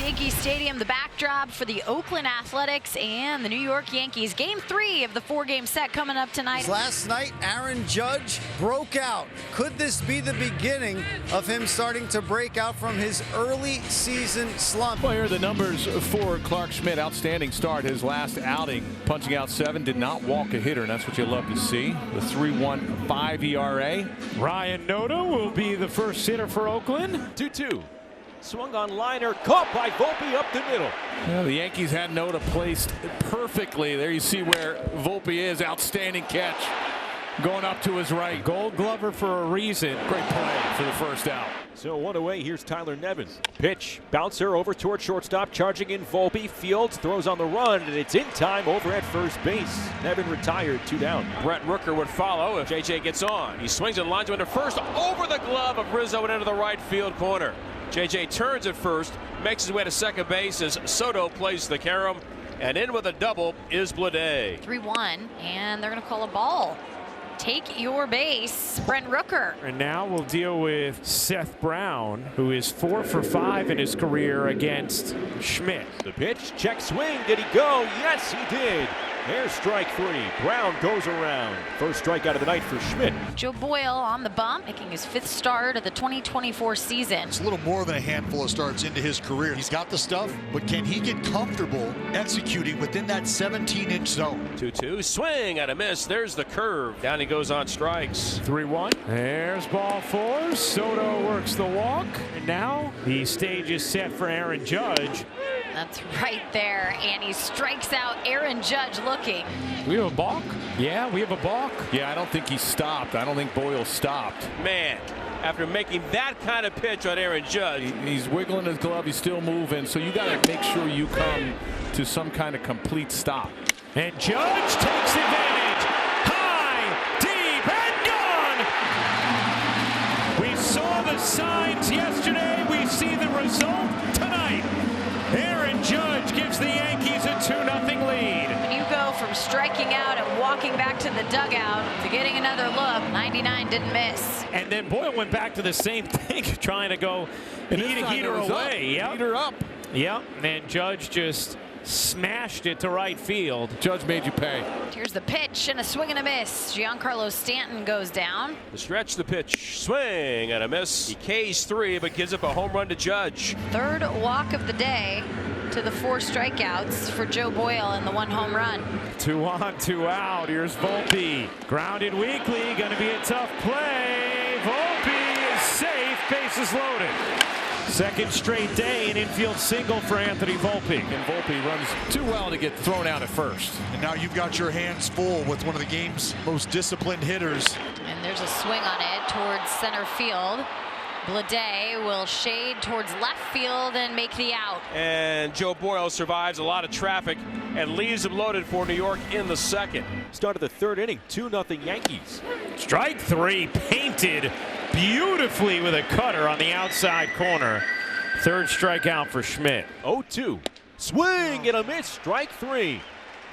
Yankee Stadium, the backdrop for the Oakland Athletics and the New York Yankees. Game 3 of the 4-game set coming up tonight. Last night, Aaron Judge broke out. Could this be the beginning of him starting to break out from his early season slump? Well, here are the numbers for Clark Schmidt. Outstanding start his last outing. Punching out 7, did not walk a hitter, and that's what you love to see. The 3.15 ERA. Ryan Noda will be the first hitter for Oakland. 2-2. Swung on liner, caught by Volpe up the middle. Yeah, the Yankees had Noda placed perfectly. There you see where Volpe is. Outstanding catch. Going up to his right. Gold Glover for a reason. Great play for the first out. So 1 away, here's Tyler Nevin. Pitch, bouncer over toward shortstop, charging in Volpe. Fields throws on the run, and it's in time over at first base. Nevin retired, 2 down. Brett Rooker would follow if JJ gets on. He swings and lines him into first, over the glove of Rizzo and into the right field corner. JJ turns at first, makes his way to second base as Soto plays the carom, and in with a double is Blade. 3-1, and they're going to call a ball. Take your base, Brent Rooker. And now we'll deal with Seth Brown, who is 4 for 5 in his career against Schmidt. The pitch, check swing, did he go? Yes, he did. There's strike 3. Brown goes around. First strikeout of the night for Schmidt. Joe Boyle on the bump, making his 5th start of the 2024 season. It's a little more than a handful of starts into his career. He's got the stuff, but can he get comfortable executing within that 17-inch zone? 2-2, swing and a miss. There's the curve. Down he goes on strikes. 3-1. There's ball 4. Soto works the walk. And now the stage is set for Aaron Judge. That's right there, and he strikes out Aaron Judge looking. We have a balk? Yeah, we have a balk. Yeah, I don't think he stopped. I don't think Boyle stopped. Man, after making that kind of pitch on Aaron Judge. He's wiggling his glove. He's still moving. So you got to make sure you come to some kind of complete stop. And Judge takes advantage. High, deep, and gone. We saw the signs yesterday. We see the result tonight. Aaron Judge gives the Yankees a 2-0 lead. When you go from striking out and walking back to the dugout to getting another look, 99 didn't miss. And then Boyle went back to the same thing, trying to go heat her away. Yep. Heat her up. Yep, and Judge just smashed it to right field. Judge made you pay. Here's the pitch and a swing and a miss. Giancarlo Stanton goes down. The stretch, the pitch, swing and a miss. He K's 3, but gives up a home run to Judge. 3rd walk of the day to the 4 strikeouts for Joe Boyle and the 1 home run. 2 on, 2 out. Here's Volpe. Grounded weakly. Going to be a tough play. Volpe is safe. Bases loaded. 2nd straight day, an infield single for Anthony Volpe. And Volpe runs too well to get thrown out at first. And now you've got your hands full with one of the game's most disciplined hitters. And there's a swing on it towards center field. Blade will shade towards left field and make the out. And Joe Boyle survives a lot of traffic and leaves him loaded for New York in the 2nd. Start of the 3rd inning, 2-0 Yankees. Strike 3, painted beautifully with a cutter on the outside corner. 3rd strikeout for Schmidt. 0-2. Swing and a miss, strike 3.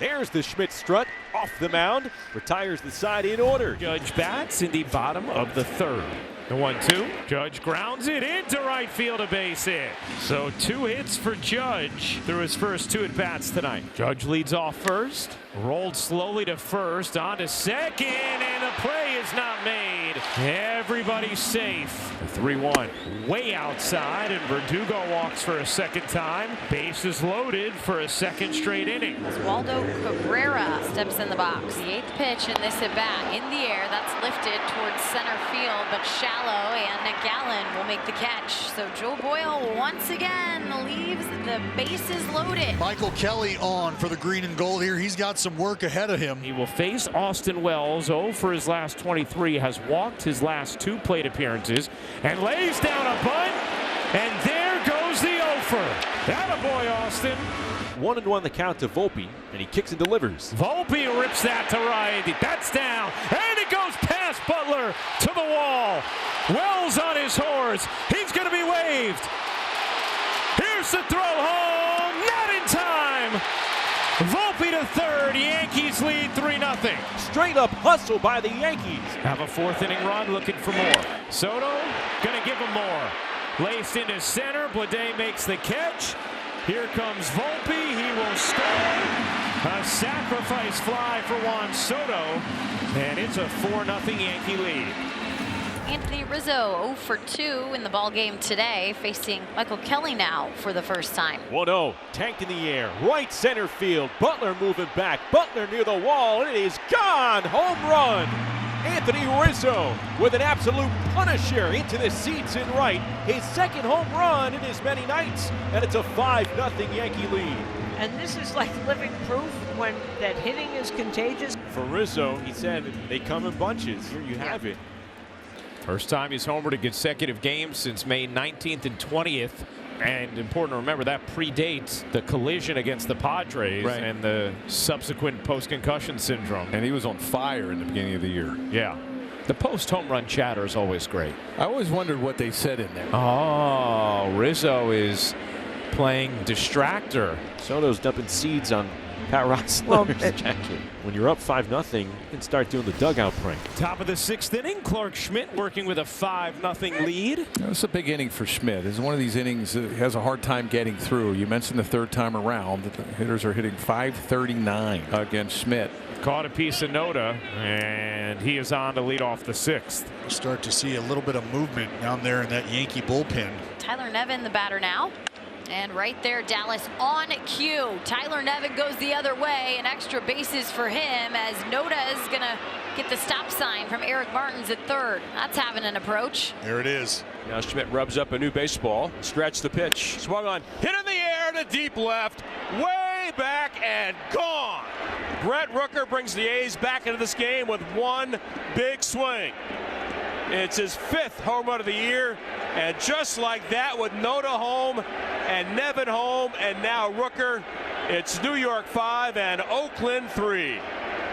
There's the Schmidt strut off the mound. Retires the side in order. Judge bats in the bottom of the 3rd. The 1-2. Judge grounds it into right field, a base hit. So 2 hits for Judge through his first 2 at-bats tonight. Judge leads off first. Rolled slowly to first, on to second, and the play is not made. Everybody's safe. The 3-1 way outside, and Verdugo walks for a 2nd time. Bases loaded for a 2nd straight inning. Waldo Cabrera steps in the box. The 8th pitch in this at-bat in the air. That's lifted towards center field, but shallow, and Nick Allen will make the catch. So Joe Boyle once again leaves the bases loaded. Michael Kelly on for the green and gold here. He's got some work ahead of him. He will face Austin Wells. 0 for his last 23, has walked his last 2 plate appearances, and lays down a bunt, and there goes the 0-for. Attaboy, Austin. 1-1 the count to Volpe, and he kicks and delivers. Volpe rips that to right. That's down, and it goes past Butler to the wall. Wells on his horse. He's going to be waved. Here's the throw home. Not in time. Volpe to 3rd. Yankees lead 3-0. Straight up hustle by the Yankees. Have a 4th inning run, looking for more. Soto going to give him more. Laced into center. Blade makes the catch. Here comes Volpe. He will score. A sacrifice fly for Juan Soto. And it's a 4-0 Yankee lead. Anthony Rizzo 0 for 2 in the ballgame today, facing Michael Kelly now for the first time. 1-0, tanked in the air, right center field. Butler moving back. Butler near the wall. It is gone. Home run. Anthony Rizzo with an absolute punisher into the seats in right. His second home run in as many nights, and it's a 5-0 Yankee lead. And this is like living proof when that hitting is contagious. For Rizzo, he said they come in bunches. Here you have it. First time he's homered in consecutive games since May 19th and 20th. And important to remember that predates the collision against the Padres and the subsequent post-concussion syndrome. And he was on fire in the beginning of the year. Yeah. The post-home run chatter is always great. I always wondered what they said in there. Oh, Rizzo is playing distractor. Soto's dumping seeds on Pat Rossler's jacket. When you're up 5-0, you can start doing the dugout prank. Top of the 6th inning, Clark Schmidt working with a 5-0 lead. That's a big inning for Schmidt. It's one of these innings that has a hard time getting through. You mentioned the third time around that the hitters are hitting .539 against Schmidt. Caught a piece of Noda, and he is on to lead off the 6th. You start to see a little bit of movement down there in that Yankee bullpen. Tyler Nevin, the batter now. And right there, Dallas on cue. Tyler Nevin goes the other way, and extra bases for him as Noda is going to get the stop sign from Eric Martins at third. That's having an approach. There it is. Now Schmidt rubs up a new baseball. Stretch the pitch. Swung on. Hit in the air to deep left. Way back and gone. Brett Rooker brings the A's back into this game with one big swing. It's his 5th home run of the year, and just like that, with Noda home and Nevin home and now Rooker, it's New York 5 and Oakland 3.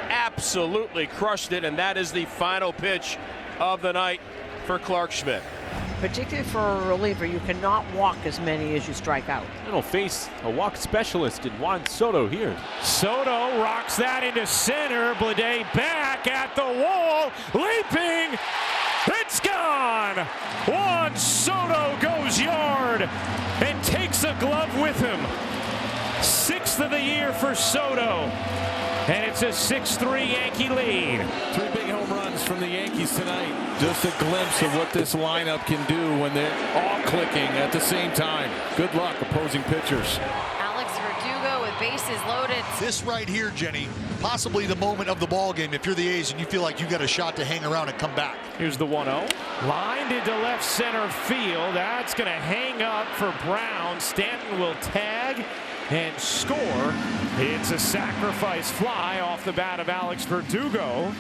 Absolutely crushed it, and that is the final pitch of the night for Clark Schmidt. Particularly for a reliever, you cannot walk as many as you strike out. It'll face a walk specialist in Juan Soto here. Soto rocks that into center. Blade back at the wall, leaping. It's gone. Juan Soto goes yard and takes a glove with him. 6th of the year for Soto. And it's a 6-3 Yankee lead. 3 big home runs from the Yankees tonight. Just a glimpse of what this lineup can do when they're all clicking at the same time. Good luck, opposing pitchers. Alex Verdugo with bases loaded. This right here, Jenny, possibly the moment of the ball game if you're the A's and you feel like you got a shot to hang around and come back. Here's the 1-0. Lined into left center field. That's going to hang up for Brown. Stanton will tag and score. It's a sacrifice fly off the bat of Alex Verdugo.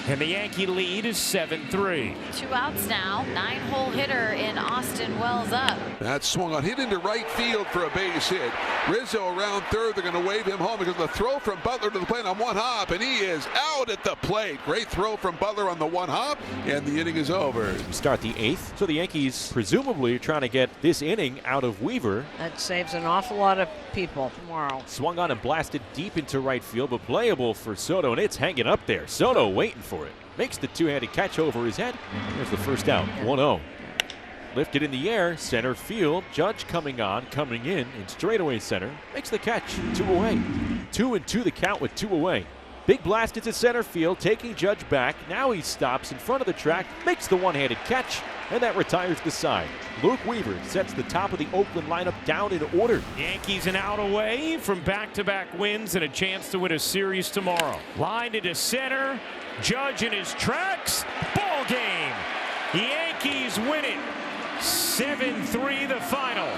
And the Yankee lead is 7-3. 2 outs now. 9-hole hitter in Austin Wells up. That swung on, hit into right field for a base hit. Rizzo around third. They're going to wave him home because the throw from Butler to the plate on one hop, and he is out at the plate. Great throw from Butler on the one hop, and the inning is over. Start the 8th. So the Yankees presumably are trying to get this inning out of Weaver. That saves an awful lot of people tomorrow. Swung on and blasted deep into right field, but playable for Soto, and it's hanging up there. Soto waiting for it. Makes the two-handed catch over his head. There's the first out. 1-0. Lifted in the air, center field. Judge coming in straightaway center. Makes the catch. 2 away. 2-2 the count with 2 away. Big blast into center field, taking Judge back. Now he stops in front of the track, makes the one-handed catch, and that retires the side. Luke Weaver sets the top of the Oakland lineup down in order. Yankees an out away from back-to-back wins and a chance to win a series tomorrow. Lined into center. Judge in his tracks. Ball game. Yankees win it. 7-3 the final.